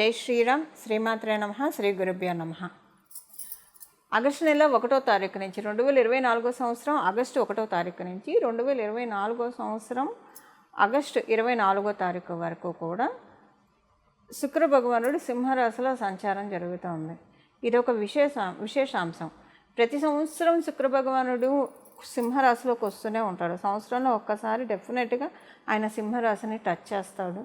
జై శ్రీరామ్. శ్రీమాత్రే నమః. శ్రీ గురుభ్యో నమః. ఆగస్టు నెల 1వ తారీఖు నుంచి 2024 సంవత్సరం ఆగస్టు 1వ తారీఖు నుంచి 2024 సంవత్సరం ఆగస్టు 24వ తారీఖు వరకు కూడా శుక్ర భగవానుడు సింహరాశిలో సంచారం జరుగుతుంది. ఇది ఒక విశేషాంశం. ప్రతి సంవత్సరం శుక్ర భగవానుడు సింహరాశిలోకి వస్తూనే ఉంటాడు. సంవత్సరంలో ఒక్కసారి డెఫినెట్గా ఆయన సింహరాశిని టచ్ చేస్తాడు.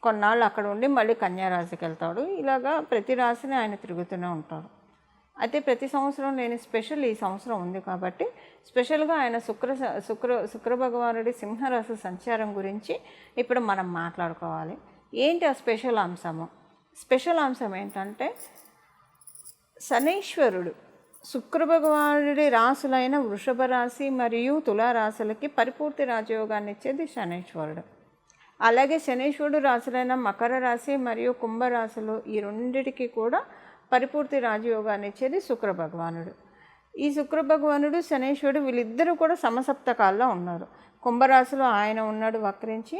కొన్నాళ్ళు అక్కడ ఉండి మళ్ళీ కన్యారాశికి వెళ్తాడు. ఇలాగా ప్రతి రాశిని ఆయన తిరుగుతూనే ఉంటాడు. అయితే ప్రతి సంవత్సరం లేని స్పెషల్ ఈ సంవత్సరం ఉంది కాబట్టి స్పెషల్గా ఆయన శుక్ర భగవానుడి సింహరాశి సంచారం గురించి ఇప్పుడు మనం మాట్లాడుకోవాలి. ఏంటి ఆ స్పెషల్ అంశం ఏంటంటే, శనీశ్వరుడు శుక్ర భగవానుడి రాశులైన వృషభ రాశి మరియు తులారాశులకి పరిపూర్తి రాజయోగాన్ని ఇచ్చేది శనీశ్వరుడు. అలాగే శనీశ్వరుడు రాశులైన మకర రాశి మరియు కుంభరాశులు ఈ రెండిటికి కూడా పరిపూర్తి రాజయోగాన్ని ఇచ్చేది శుక్ర భగవానుడు. ఈ శుక్ర భగవానుడు శనీశ్వరుడు వీళ్ళిద్దరూ కూడా సమసప్తకాల్లో ఉన్నారు. కుంభరాశిలో ఆయన ఉన్నాడు వక్రించి,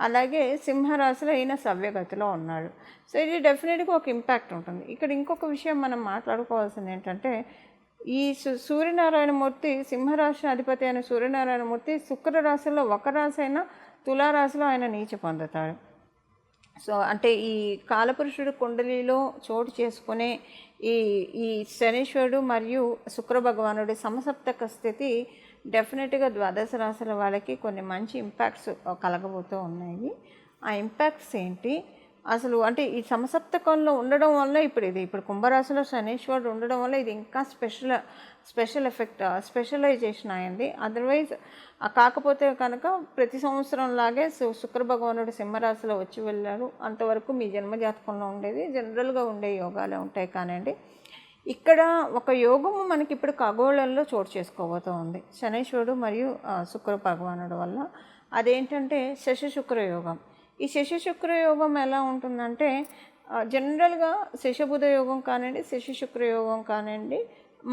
అలాగే సింహరాశిలో ఈయన సవ్యగతిలో ఉన్నాడు. సో ఇది డెఫినెట్గా ఒక ఇంపాక్ట్ ఉంటుంది. ఇక్కడ ఇంకొక విషయం మనం మాట్లాడుకోవాల్సింది ఏంటంటే, ఈ సూర్యనారాయణమూర్తి సింహరాశి అధిపతి అయిన సూర్యనారాయణమూర్తి శుక్ర రాశిలో ఒక రాశి అయినా తులారాశిలో ఆయన నీచ పొందుతాడు. సో అంటే ఈ కాలపురుషుడు కుండలిలో చోటు చేసుకునే ఈ శనీశ్వరుడు మరియు శుక్ర భగవానుడి సమసప్తక స్థితి డెఫినెట్గా ద్వాదశ రాశుల వాళ్ళకి కొన్ని మంచి ఇంపాక్ట్స్ కలగబోతూ ఉన్నాయి. ఆ ఇంపాక్ట్స్ ఏంటి అసలు అంటే, ఈ సమసప్తకంలో ఉండడం వల్ల ఇప్పుడు కుంభరాశిలో శనీశ్వరుడు ఉండడం వల్ల ఇది ఇంకా స్పెషల్ ఎఫెక్ట్ స్పెషలైజేషన్ అయింది. అదర్వైజ్ కాకపోతే కనుక ప్రతి సంవత్సరం లాగే శుక్ర భగవానుడు సింహరాశిలో వచ్చి వెళ్ళారు. అంతవరకు మీ జన్మజాతకంలో ఉండేది జనరల్గా ఉండే యోగాలే ఉంటాయి. కానివ్వండి, ఇక్కడ ఒక యోగము మనకి ఇప్పుడు ఖగోళంలో చోటు చేసుకోబోతూ ఉంది శనీశ్వరుడు మరియు శుక్ర భగవానుడు వల్ల. అదేంటంటే శశి శుక్ర యోగం. ఈ శశి శుక్ర యోగం ఎలా ఉంటుందంటే, జనరల్గా శశబుధ యోగం కానివ్వండి, శశి శుక్ర యోగం కానివ్వండి,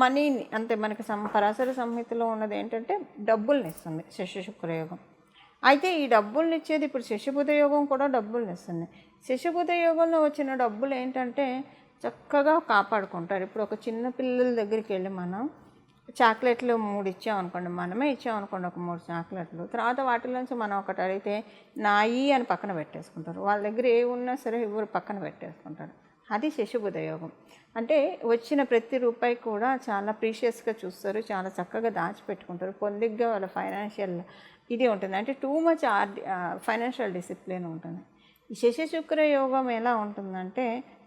మనీని అంటే మనకి పరాశర సంహితలో ఉన్నది ఏంటంటే డబ్బుల్ని ఇస్తుంది శశి శుక్ర యోగం. అయితే ఈ డబ్బుల్ని ఇచ్చేది ఇప్పుడు శశబుధ యోగం కూడా డబ్బుల్ని ఇస్తుంది. శశబుధ యోగంలో వచ్చిన డబ్బులు ఏంటంటే చక్కగా కాపాడుకుంటారు. ఇప్పుడు ఒక చిన్న పిల్లల దగ్గరికి వెళ్ళి మనం చాక్లెట్లు 3 ఇచ్చామనుకోండి, మనమే ఇచ్చామనుకోండి ఒక 3 చాక్లెట్లు, తర్వాత వాటిలోంచి మనం ఒకటి అడిగితే నాయి అని పక్కన పెట్టేసుకుంటారు. వాళ్ళ దగ్గర ఏ ఉన్నా సరే ఎవరు పక్కన పెట్టేసుకుంటారు. అది శశబుధ యోగం. అంటే వచ్చిన ప్రతి రూపాయి కూడా చాలా ప్రీషియస్గా చూస్తారు, చాలా చక్కగా దాచిపెట్టుకుంటారు. పొందిగ్గా వాళ్ళ ఫైనాన్షియల్ ఇది ఉంటుంది. అంటే టూ మచ్ ఫైనాన్షియల్ డిసిప్లిన్ ఉంటుంది. ఈ శశి శుక్ర యోగం ఎలా ఉంటుందంటే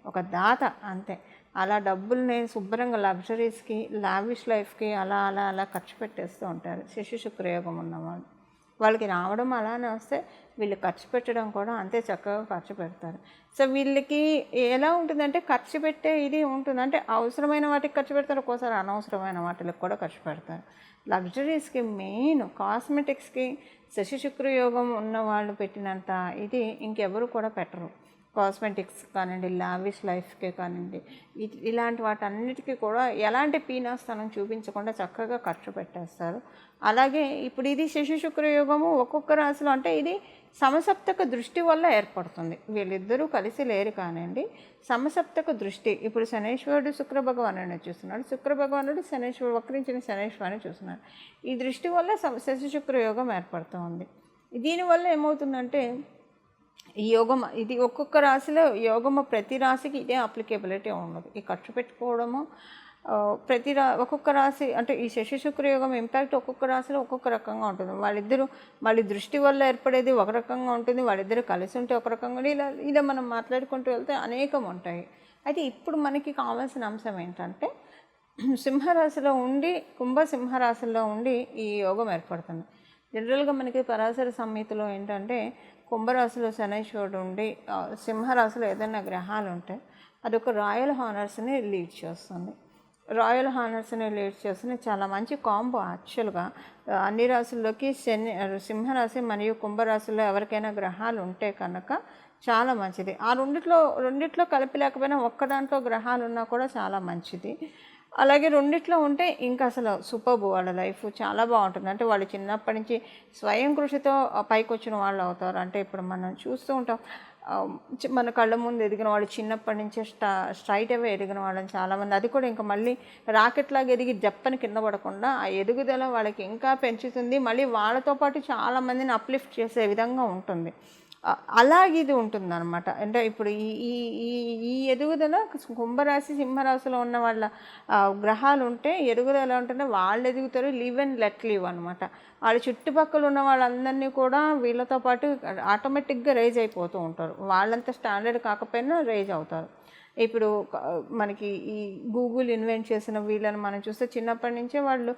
ఒక దాత అంతే. అలా డబ్బుల్ని శుభ్రంగా లగ్జరీస్కి, లావిష్ లైఫ్కి అలా అలా అలా ఖర్చు పెట్టేస్తూ ఉంటారు శశి శుక్రయోగం ఉన్నవాళ్ళు. వాళ్ళకి రావడం అలానే వస్తే వీళ్ళు ఖర్చు పెట్టడం కూడా అంతే చక్కగా ఖర్చు పెడతారు. సో వీళ్ళకి ఎలా ఉంటుందంటే ఖర్చు పెట్టే ఇది ఉంటుంది. అంటే అవసరమైన వాటికి ఖర్చు పెడతారు, ఒక్కోసారి అనవసరమైన వాటికి కూడా ఖర్చు పెడతారు. లగ్జరీస్కి, మెయిన్ కాస్మెటిక్స్కి శశి శుక్రయోగం ఉన్న వాళ్ళు పెట్టినంత ఇది ఇంకెవరు కూడా పెట్టరు. కాస్మెటిక్స్ కానివ్వండి, లావిష్ లైఫ్కే కానివ్వండి, ఇలాంటి వాటన్నిటికీ కూడా ఎలాంటి పీనాస్థానం చూపించకుండా చక్కగా ఖర్చు పెట్టేస్తారు. అలాగే ఇప్పుడు ఇది శశి శుక్రయోగము ఒక్కొక్క రాశిలో అంటే ఇది సమసప్తక దృష్టి వల్ల ఏర్పడుతుంది. వీళ్ళిద్దరూ కలిసి లేరు కానివ్వండి, సమసప్తక దృష్టి. ఇప్పుడు శనీశ్వరుడు శుక్ర భగవానుడిని చూస్తున్నాడు, శుక్ర భగవానుడు వక్రించిన శనీశ్వరుని చూస్తున్నాడు. ఈ దృష్టి వల్ల శశి శుక్రయోగం ఏర్పడుతూ ఉంది. దీనివల్ల ఏమవుతుందంటే ఈ యోగం ఇది ఒక్కొక్క రాశిలో యోగము ప్రతి రాశికి ఇదే అప్లికేబిలిటీ ఉండదు. ఈ ఖర్చు పెట్టుకోవడము ఒక్కొక్క రాశి అంటే ఈ శశి శుక్ర యోగం ఇంపాక్ట్ ఒక్కొక్క రాశిలో ఒక్కొక్క రకంగా ఉంటుంది. వాళ్ళ దృష్టి వల్ల ఏర్పడేది ఒక రకంగా ఉంటుంది, వాళ్ళిద్దరు కలిసి ఉంటే ఒక రకంగా ఇలా మనం మాట్లాడుకుంటూ వెళ్తే అనేకం ఉంటాయి. అయితే ఇప్పుడు మనకి కావాల్సిన అంశం ఏంటంటే, సింహరాశిలో ఉండి సింహరాశిలో ఉండి ఈ యోగం ఏర్పడుతుంది. జనరల్గా మనకి పరాశర సంహితలో ఏంటంటే కుంభరాశిలో శనీశ్వరుడు ఉండి సింహరాశిలో ఏదైనా గ్రహాలు ఉంటే అదొక రాయల్ హానర్స్ని లీడ్ చేస్తుంది. చాలా మంచి కాంబో. యాక్చువల్గా అన్ని రాశుల్లోకి సింహరాశి మరియు కుంభరాశిలో ఎవరికైనా గ్రహాలు ఉంటే కనుక చాలా మంచిది. ఆ రెండిట్లో కలిపి లేకపోయినా ఒక్క దాంట్లో గ్రహాలు ఉన్నా కూడా చాలా మంచిది. అలాగే రెండిట్లో ఉంటే ఇంకా అసలు సూపర్బ్. వాళ్ళ లైఫ్ చాలా బాగుంటుంది. అంటే వాళ్ళు చిన్నప్పటి నుంచి స్వయం కృషితో పైకి వచ్చిన వాళ్ళు అవుతారు. అంటే ఇప్పుడు మనం చూస్తూ ఉంటాం మన కళ్ళ ముందు ఎదిగిన వాళ్ళు, చిన్నప్పటి నుంచే స్ట్రైట్ అవే ఎదిగిన వాళ్ళని చాలామంది, అది కూడా ఇంకా మళ్ళీ రాకెట్ లాగా ఎదిగి జప్పని కింద పడకుండా ఆ ఎదుగుదల వాళ్ళకి ఇంకా పెంచుతుంది. మళ్ళీ వాళ్ళతో పాటు చాలామందిని అప్లిఫ్ట్ చేసే విధంగా ఉంటుంది. అలాగే ఇది ఉంటుందన్నమాట. అంటే ఇప్పుడు ఈ ఈ ఈ ఈ ఎదుగుదల కుంభరాశి సింహరాశిలో ఉన్న వాళ్ళ గ్రహాలు ఉంటే ఎదుగుదల ఎలా ఉంటుందో వాళ్ళు ఎదుగుతారు. లివ్ అండ్ లెట్ లివ్ అనమాట. వాళ్ళ చుట్టుపక్కల ఉన్న వాళ్ళందరినీ కూడా వీళ్ళతో పాటు ఆటోమేటిక్గా రైజ్ అయిపోతూ ఉంటారు. వాళ్ళంతా స్టాండర్డ్ కాకపోయినా రైజ్ అవుతారు. ఇప్పుడు మనకి ఈ గూగుల్ ఇన్వెంట్ చేసిన వీళ్ళని మనం చూస్తే చిన్నప్పటి నుంచే వాళ్ళు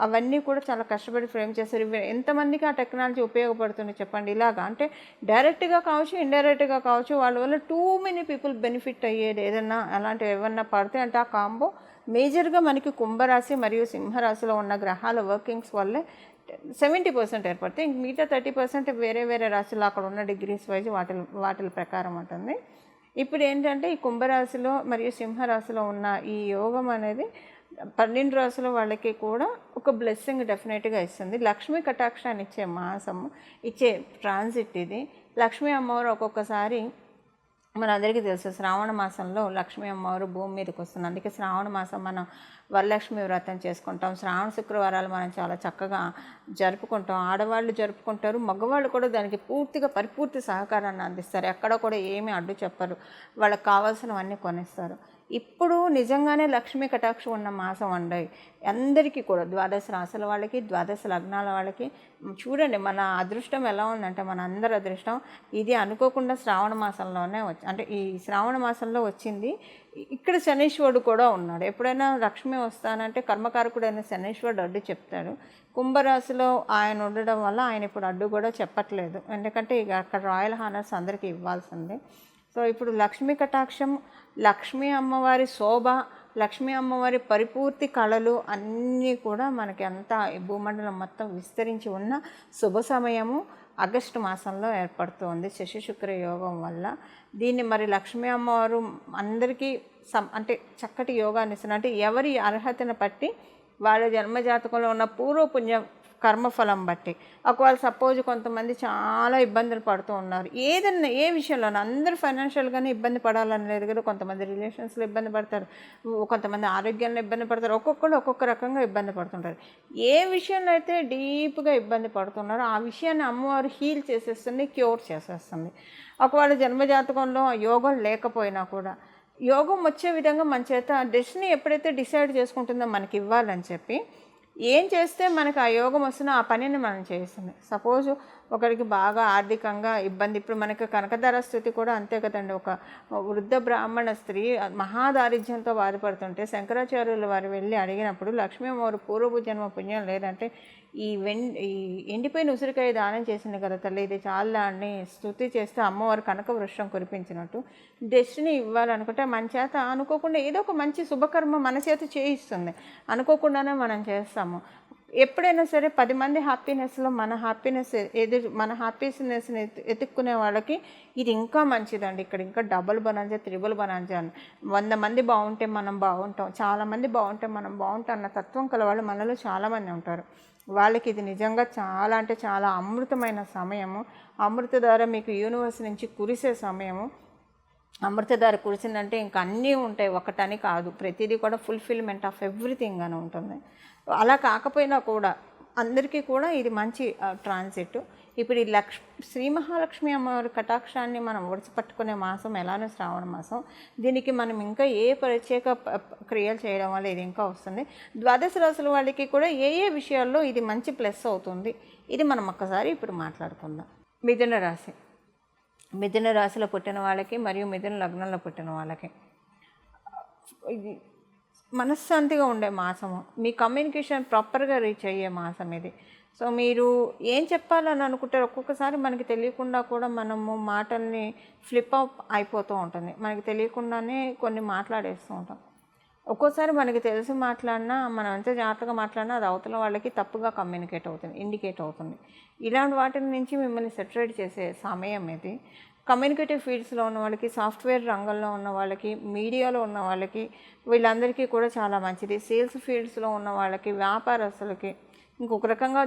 అవన్నీ కూడా చాలా కష్టపడి ఫ్రేమ్ చేస్తారు. ఎంతమందికి ఆ టెక్నాలజీ ఉపయోగపడుతుంది చెప్పండి. ఇలాగా అంటే డైరెక్ట్గా కావచ్చు, ఇండైరెక్ట్గా కావచ్చు, వాళ్ళ వల్ల టూ మెనీ పీపుల్ బెనిఫిట్ అయ్యేది ఏదన్నా అలాంటివి ఏమన్నా పడితే అంటే ఆ కాంబో మేజర్గా మనకి కుంభరాశి మరియు సింహరాశిలో ఉన్న గ్రహాల వర్కింగ్స్ వల్లే 70% ఏర్పడతాయి. ఇంక మిగతా 30% వేరే వేరే రాశిలో అక్కడ ఉన్న డిగ్రీస్ వైజ్ వాటి ప్రకారం ఉంటుంది. ఇప్పుడు ఏంటంటే ఈ కుంభరాశిలో మరియు సింహరాశిలో ఉన్న ఈ యోగం అనేది 12 రాశుల వాళ్ళకి కూడా ఒక బ్లెస్సింగ్ డెఫినెట్గా ఇస్తుంది. లక్ష్మీ కటాక్షాన్ని ఇచ్చే మాసము, ఇచ్చే ట్రాన్సిట్ ఇది. లక్ష్మీ అమ్మవారు ఒక్కొక్కసారి మనందరికీ తెలుసు శ్రావణ మాసంలో లక్ష్మీ అమ్మవారు భూమి మీదకి వస్తుంది. అందుకే శ్రావణ మాసం మనం వరలక్ష్మి వ్రతం చేసుకుంటాం. శ్రావణ శుక్రవారాలు మనం చాలా చక్కగా జరుపుకుంటాం. ఆడవాళ్ళు జరుపుకుంటారు, మగవాళ్ళు కూడా దానికి పూర్తిగా పరిపూర్తి సహకారాన్ని అందిస్తారు. ఎక్కడ కూడా ఏమీ అడ్డు చెప్పరు, వాళ్ళకి కావాల్సినవన్నీ కొనిస్తారు. ఇప్పుడు నిజంగానే లక్ష్మీ కటాక్షం ఉన్న మాసం అండి అందరికీ కూడా, 12 రాశుల వాళ్ళకి, 12 లగ్నాల వాళ్ళకి. చూడండి మన అదృష్టం ఎలా ఉందంటే, మన అందరి అదృష్టం ఇది అనుకోకుండా శ్రావణ మాసంలోనే అంటే ఈ శ్రావణ మాసంలో వచ్చింది. ఇక్కడ శనీశ్వరుడు కూడా ఉన్నాడు. ఎప్పుడైనా లక్ష్మి వస్తానంటే కర్మకారకుడైన శనీశ్వరుడు అడ్డు చెప్తాడు. కుంభరాశిలో ఆయన ఉండడం వల్ల ఆయన ఇప్పుడు అడ్డు కూడా చెప్పట్లేదు. ఎందుకంటే ఇక అక్కడ రాయల్ హానర్స్ అందరికీ ఇవ్వాల్సిందే. సో ఇప్పుడు లక్ష్మీ కటాక్షం, లక్ష్మీ అమ్మవారి శోభ, లక్ష్మీ అమ్మవారి పరిపూర్తి కళలు అన్నీ కూడా మనకి అంతా భూమండలం మొత్తం విస్తరించి ఉన్న శుభ సమయము ఆగస్టు మాసంలో ఏర్పడుతుంది శశి శుక్ర యోగం వల్ల. దీన్ని మరి లక్ష్మీ అమ్మవారు అందరికీ అంటే చక్కటి యోగాన్ని ఇస్తున్నారు. అంటే ఎవరి అర్హతను బట్టి వాళ్ళ జన్మజాతకంలో ఉన్న పూర్వపుణ్య కర్మఫలం బట్టి. ఒకవేళ సపోజ్ కొంతమంది చాలా ఇబ్బందులు పడుతూ ఉన్నారు ఏదన్నా ఏ విషయంలోనూ, అందరూ ఫైనాన్షియల్గానే ఇబ్బంది పడాలని లేదు కదా. కొంతమంది రిలేషన్స్లో ఇబ్బంది పడతారు, కొంతమంది ఆరోగ్యంలో ఇబ్బంది పడతారు, ఒక్కొక్కరు ఒక్కొక్క రకంగా ఇబ్బంది పడుతుంటారు. ఏ విషయంలో అయితే డీప్గా ఇబ్బంది పడుతున్నారో ఆ విషయాన్ని అమ్మవారు హీల్ చేసేస్తుంది, క్యూర్ చేసేస్తుంది. ఒకవేళ జన్మజాతకంలో యోగం లేకపోయినా కూడా యోగం వచ్చే విధంగా మన చేత డెస్టినీ ఎప్పుడైతే డిసైడ్ చేసుకుంటుందో మనకి ఇవ్వాలని చెప్పి ఏం చేస్తే మనకు ఆ యోగం వస్తున్నా ఆ పనిని మనం చేస్తుంది. సపోజ్ ఒకరికి బాగా ఆర్థికంగా ఇబ్బంది, ఇప్పుడు మనకి కనకధార స్థితి కూడా అంతే కదండి. ఒక వృద్ధ బ్రాహ్మణ స్త్రీ మహాదారిద్ర్యంతో బాధపడుతుంటే శంకరాచార్యులు వారు వెళ్ళి అడిగినప్పుడు లక్ష్మీ అమ్మవారు పూర్వపు జన్మ పుణ్యం లేదంటే ఈ ఎండిపోయిన ఉసిరికాయ దానం చేసింది కదా తల్లి, ఇది చాలా అని స్తుతి చేస్తే అమ్మవారు కనక వృక్షం కురిపించినట్టు డెస్టినీ ఇవ్వాలనుకుంటే మన చేత అనుకోకుండా ఏదో ఒక మంచి శుభకర్మ మన చేత చేయిస్తుంది. అనుకోకుండానే మనం చేస్తాము. ఎప్పుడైనా సరే 10 మంది హ్యాపీనెస్లో మన హ్యాపీనెస్ని ఎత్తుక్కునే వాళ్ళకి ఇది ఇంకా మంచిదండి. ఇక్కడ ఇంకా డబుల్ బనాంజా, త్రిబుల్ బనాంజా అని 100 మంది బాగుంటే మనం బాగుంటాం, చాలామంది బాగుంటే మనం బాగుంటాం అన్న తత్వం కలవాళ్ళు మనలో చాలామంది ఉంటారు. వాళ్ళకి ఇది నిజంగా చాలా అంటే చాలా అమృతమైన సమయము. అమృతధార మీకు యూనివర్స్ నుంచి కురిసే సమయము. అమృతధార కురిసిందంటే ఇంకా అన్నీ ఉంటాయి, ఒకటని కాదు, ప్రతిదీ కూడా ఫుల్ఫిల్మెంట్ ఆఫ్ ఎవ్రీథింగ్ అని ఉంటుంది. అలా కాకపోయినా కూడా అందరికీ కూడా ఇది మంచి ట్రాన్సిట్. ఇప్పుడు ఈ శ్రీ మహాలక్ష్మి అమ్మవారి కటాక్షాన్ని మనం ఒడిసిపట్టుకునే మాసం ఎలానో శ్రావణ మాసం, దీనికి మనం ఇంకా ఏ ప్రత్యేక క్రియలు చేయడం వల్ల ఇది ఇంకా వస్తుంది. 12 రాశుల వాళ్ళకి కూడా ఏ ఏ విషయాల్లో ఇది మంచి ప్లస్ అవుతుంది, ఇది మనం ఒక్కసారి ఇప్పుడు మాట్లాడుకుందాం. మిథున రాశి, మిథున రాశిలో పుట్టిన వాళ్ళకి మరియు మిథున లగ్నంలో పుట్టిన వాళ్ళకి ఇది మనశ్శాంతిగా ఉండే మాసము. మీ కమ్యూనికేషన్ ప్రాపర్గా రీచ్ అయ్యే మాసం ఇది. సో మీరు ఏం చెప్పాలని అనుకుంటారు, ఒక్కొక్కసారి మనకి తెలియకుండా కూడా మనము మాటల్ని ఫ్లిప్ అప్ అయిపోతూ ఉంటుంది. మనకి తెలియకుండానే కొన్ని మాట్లాడేస్తూ ఉంటాం. ఒక్కోసారి మనకి తెలిసి మాట్లాడినా, మనం ఎంత జాగ్రత్తగా మాట్లాడినా అది అవతల వాళ్ళకి తప్పుగా ఇండికేట్ అవుతుంది. ఇలాంటి వాటి నుంచి మిమ్మల్ని సెపరేట్ చేసే సమయం ఇది. కమ్యూనికేటివ్ ఫీల్డ్స్లో ఉన్న వాళ్ళకి, సాఫ్ట్వేర్ రంగంలో ఉన్న వాళ్ళకి, మీడియాలో ఉన్న వాళ్ళకి, వీళ్ళందరికీ కూడా చాలా మంచిది. సేల్స్ ఫీల్డ్స్లో ఉన్న వాళ్ళకి, వ్యాపారస్తులకి ఇంకొక రకంగా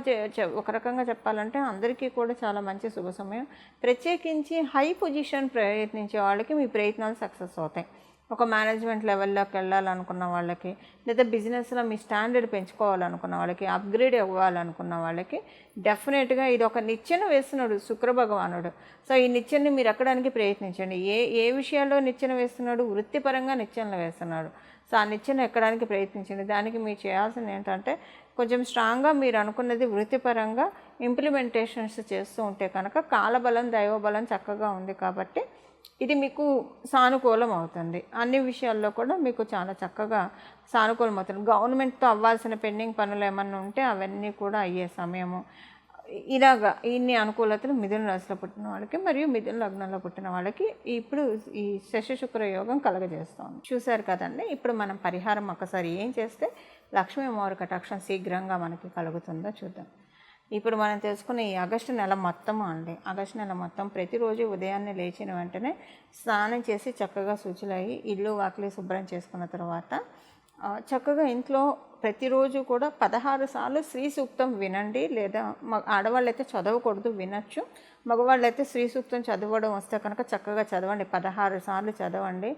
ఒక రకంగా చెప్పాలంటే అందరికీ కూడా చాలా మంచి శుభ సమయం. ప్రత్యేకించి హై పొజిషన్ ప్రయత్నించే వాళ్ళకి మీ ప్రయత్నాలు సక్సెస్ అవుతాయి. ఒక మేనేజ్మెంట్ లెవెల్లోకి వెళ్ళాలనుకున్న వాళ్ళకి, లేదా బిజినెస్లో మీ స్టాండర్డ్ పెంచుకోవాలనుకున్న వాళ్ళకి, అప్గ్రేడ్ అవ్వాలనుకున్న వాళ్ళకి డెఫినెట్గా ఇది ఒక నిచ్చెన వేస్తున్నాడు శుక్ర భగవానుడు. సో ఈ నిచ్చెనని మీరు ఎక్కడానికి ప్రయత్నించండి. ఏ విషయాల్లో నిచ్చెన వేస్తున్నాడు? వృత్తిపరంగా నిచ్చెనలు వేస్తున్నాడు. సో ఆ నిచ్చెన ఎక్కడానికి ప్రయత్నించండి. దానికి మీరు చేయాల్సింది ఏంటంటే కొంచెం స్ట్రాంగ్గా మీరు అనుకున్నది వృత్తిపరంగా ఇంప్లిమెంటేషన్స్ చేస్తూ ఉంటే కనుక కాలబలం దైవబలం చక్కగా ఉంది కాబట్టి ఇది మీకు సానుకూలం అవుతుంది. అన్ని విషయాల్లో కూడా మీకు చాలా చక్కగా సానుకూలం అవుతుంది. గవర్నమెంట్తో అవ్వాల్సిన పెండింగ్ పనులు ఏమన్నా ఉంటే అవన్నీ కూడా అయ్యే సమయము. ఇలాగా ఇన్ని అనుకూలతలు మిథున రాశిలో పుట్టిన వాళ్ళకి మరియు మిథున లగ్నంలో పుట్టిన వాళ్ళకి ఇప్పుడు ఈ శశి శుక్ర యోగం కలగజేస్తాం. చూశారు కదండి. ఇప్పుడు మనం పరిహారం ఒకసారి ఏం చేస్తే లక్ష్మీ అమ్మవారి కటాక్షం శీఘ్రంగా మనకి కలుగుతుందో చూద్దాం. ఇప్పుడు మనం తెలుసుకున్న ఈ ఆగస్టు నెల మొత్తం అండి, ఆగస్టు నెల మొత్తం ప్రతిరోజు ఉదయాన్నే లేచిన వెంటనే స్నానం చేసి చక్కగా శుచులయ్యి ఇల్లు వాకిలి శుభ్రం చేసుకున్న తర్వాత చక్కగా ఇంట్లో ప్రతిరోజు కూడా 16 సార్లు శ్రీ సూక్తం వినండి. లేదా ఆడవాళ్ళు అయితే చదవకూడదు, వినొచ్చు. మగవాళ్ళు అయితే శ్రీ సూక్తం చదవడం వస్తే కనుక చక్కగా చదవండి, 16 సార్లు చదవండి.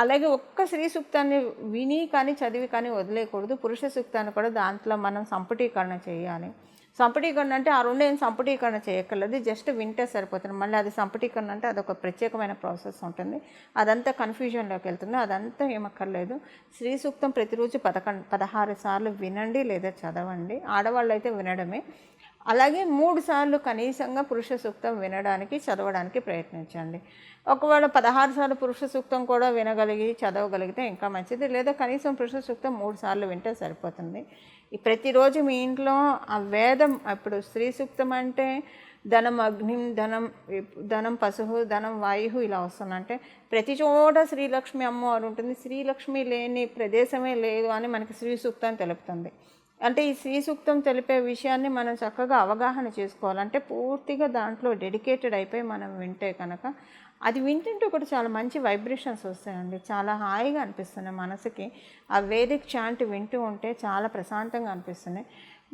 అలాగే ఒక్క శ్రీ సూక్తాన్ని విని కానీ చదివి కానీ వదిలేయకూడదు. పురుష సూక్తాన్ని కూడా దాంట్లో మనం సంపుటీకరణ చేయాలి. సంపుటీకరణ అంటే ఆ రెండు ఏం సంపుటీకరణ చేయక్కర్లేదు, జస్ట్ వింటే సరిపోతుంది. మళ్ళీ అది సంపుటీకరణ అంటే అదొక ప్రత్యేకమైన ప్రాసెస్ ఉంటుంది, అదంతా కన్ఫ్యూజన్లోకి వెళ్తుంది. అదంతా ఏమక్కర్లేదు. శ్రీ సూక్తం ప్రతిరోజు 16 సార్లు వినండి లేదా చదవండి. ఆడవాళ్ళు అయితే వినడమే. అలాగే 3 సార్లు కనీసంగా పురుష సూక్తం వినడానికి చదవడానికి ప్రయత్నించండి. ఒకవేళ 16 సార్లు పురుష సూక్తం కూడా వినగలిగి చదవగలిగితే ఇంకా మంచిది. లేదా కనీసం పురుష సూక్తం 3 సార్లు వింటే సరిపోతుంది. ప్రతిరోజు మీ ఇంట్లో ఆ వేదం, ఇప్పుడు స్త్రీ సూక్తం అంటే ధనం అగ్నిం, ధనం పశువు, ధనం వాయు ఇలా వస్తుందంటే ప్రతి చోట శ్రీలక్ష్మి అమ్మవారు ఉంటుంది. శ్రీలక్ష్మి లేని ప్రదేశమే లేదు అని మనకి శ్రీ సూక్తం తెలుపుతుంది. అంటే ఈ శ్రీ సూక్తం తెలిపే విషయాన్ని మనం చక్కగా అవగాహన చేసుకోవాలంటే పూర్తిగా దాంట్లో డెడికేటెడ్ అయిపోయి మనం వింటే కనుక అది వింటుంటే కూడా చాలా మంచి వైబ్రేషన్స్ వస్తాయండి. చాలా హాయిగా అనిపిస్తున్నాయి మనసుకి. ఆ వేదిక్ చాంట్ వింటూ ఉంటే చాలా ప్రశాంతంగా అనిపిస్తున్నాయి.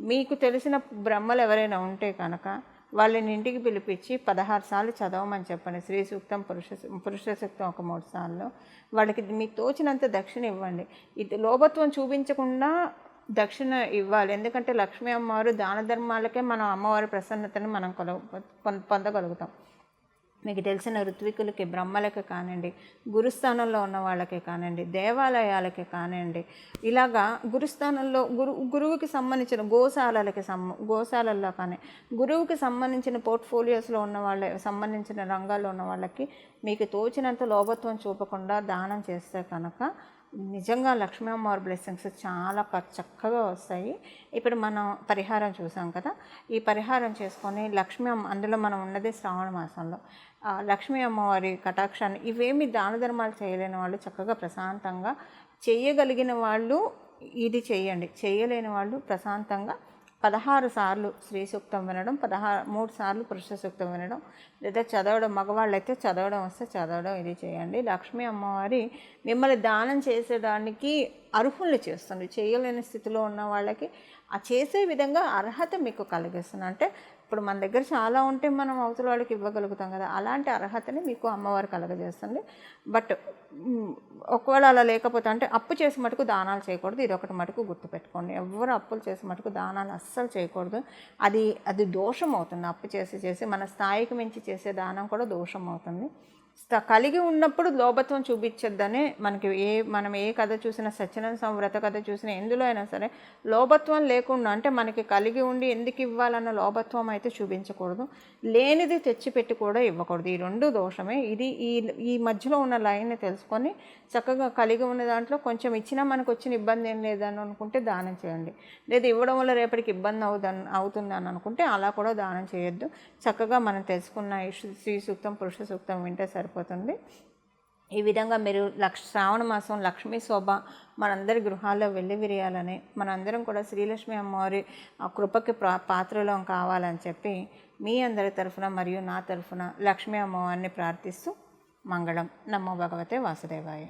మీకు తెలిసిన బ్రహ్మలు ఎవరైనా ఉంటే కనుక వాళ్ళని ఇంటికి పిలిపించి 16 సార్లు చదవమని చెప్పండి. స్త్రీ సూక్తం, పురుష సూక్తం ఒక 3 సార్లు. వాళ్ళకి మీకు తోచినంత దక్షిణ ఇవ్వండి. ఇది లోభత్వం చూపించకుండా దక్షిణ ఇవ్వాలి. ఎందుకంటే లక్ష్మీ అమ్మవారు దాన ధర్మాలకే మనం అమ్మవారి ప్రసన్నతను మనం పొందగలుగుతాం. మీకు తెలిసిన ఋత్వికులకి, బ్రహ్మలకి కానివ్వండి, గురుస్థానంలో ఉన్న వాళ్ళకి కానివ్వండి, దేవాలయాలకి కానివ్వండి, ఇలాగా గురుస్థానంలో గురువుకి సంబంధించిన గోశాలల్లో కానీ గురువుకి సంబంధించిన పోర్ట్ఫోలియోస్లో ఉన్న వాళ్ళ సంబంధించిన రంగాల్లో ఉన్న వాళ్ళకి మీకు తోచినంత లోభత్వం చూపకుండా దానం చేస్తే కనుక నిజంగా లక్ష్మీ అమ్మవారి బ్లెస్సింగ్స్ చాలా చక్కగా వస్తాయి. ఇప్పుడు మనం పరిహారం చూసాం కదా, ఈ పరిహారం చేసుకొని లక్ష్మీ అమ్మ, అందులో మనం ఉన్నది శ్రావణ మాసంలో, లక్ష్మీ అమ్మవారి కటాక్షాన్ని ఇవేమి దాన ధర్మాలు చేయలేని వాళ్ళు చక్కగా ప్రశాంతంగా చేయగలిగిన వాళ్ళు ఇది చేయండి. చేయలేని వాళ్ళు ప్రశాంతంగా 16 సార్లు శ్రీ సూక్తం వినడం, 3 సార్లు పురుష సూక్తం వినడం, లేదా చదవడం, మగవాళ్ళు అయితే చదవడం వస్తే చదవడం, ఇది చేయండి. లక్ష్మీ అమ్మవారి మిమ్మల్ని దానం చేసేదానికి అర్హుల్ని చేస్తుంది. చేయలేని స్థితిలో ఉన్న వాళ్ళకి ఆ చేసే విధంగా అర్హత మీకు కలిగిస్తుంది. అంటే ఇప్పుడు మన దగ్గర చాలా ఉంటే మనం అవతల వాళ్ళకి ఇవ్వగలుగుతాం కదా, అలాంటి అర్హతని మీకు అమ్మవారు కలగజేస్తుంది. బట్ ఒకవేళ అలా లేకపోతే అంటే అప్పు చేసి మటుకు దానాలు చేయకూడదు. ఇది ఒకటి మటుకు గుర్తుపెట్టుకోండి. ఎవరు అప్పులు చేసి మటుకు దానాలు అస్సలు చేయకూడదు. అది దోషం అవుతుంది. అప్పు చేసి మన స్థాయికి మించి చేసే దానం కూడా దోషం అవుతుంది. కలిగి ఉన్నప్పుడు లోభత్వం చూపించొద్దనే మనం ఏ కథ చూసినా, సత్యనారాయణ వ్రత కథ చూసినా, ఎందులో అయినా సరే లోభత్వం లేకుండా, అంటే మనకి కలిగి ఉండి ఎందుకు ఇవ్వాలన్న లోభత్వం అయితే చూపించకూడదు. లేనిది తెచ్చిపెట్టి కూడా ఇవ్వకూడదు. ఈ రెండు దోషమే. ఇది ఈ మధ్యలో ఉన్న లైన్ని తెలుసుకొని చక్కగా కలిగి ఉన్న దాంట్లో కొంచెం ఇచ్చినా మనకు వచ్చిన ఇబ్బంది ఏం లేదని అనుకుంటే దానం చేయండి. లేదా ఇవ్వడం వల్ల రేపటికి ఇబ్బంది అవుతుందని అనుకుంటే అలా కూడా దానం చేయొద్దు. చక్కగా మనం తెలుసుకున్న శ్రీ సూక్తం, పురుష సూక్తం వింటే సరిపోతుంది. ఈ విధంగా మీరు శ్రావణ మాసం లక్ష్మీ శోభ మనందరి గృహాల్లో వెల్లివిరియాలని, మనందరం కూడా శ్రీలక్ష్మి అమ్మవారి ఆ కృపకి పాత్రలో కావాలని చెప్పి మీ అందరి తరఫున మరియు నా తరఫున లక్ష్మీ అమ్మవారిని ప్రార్థిస్తూ మంగళం. నమో భగవతే వాసుదేవాయ.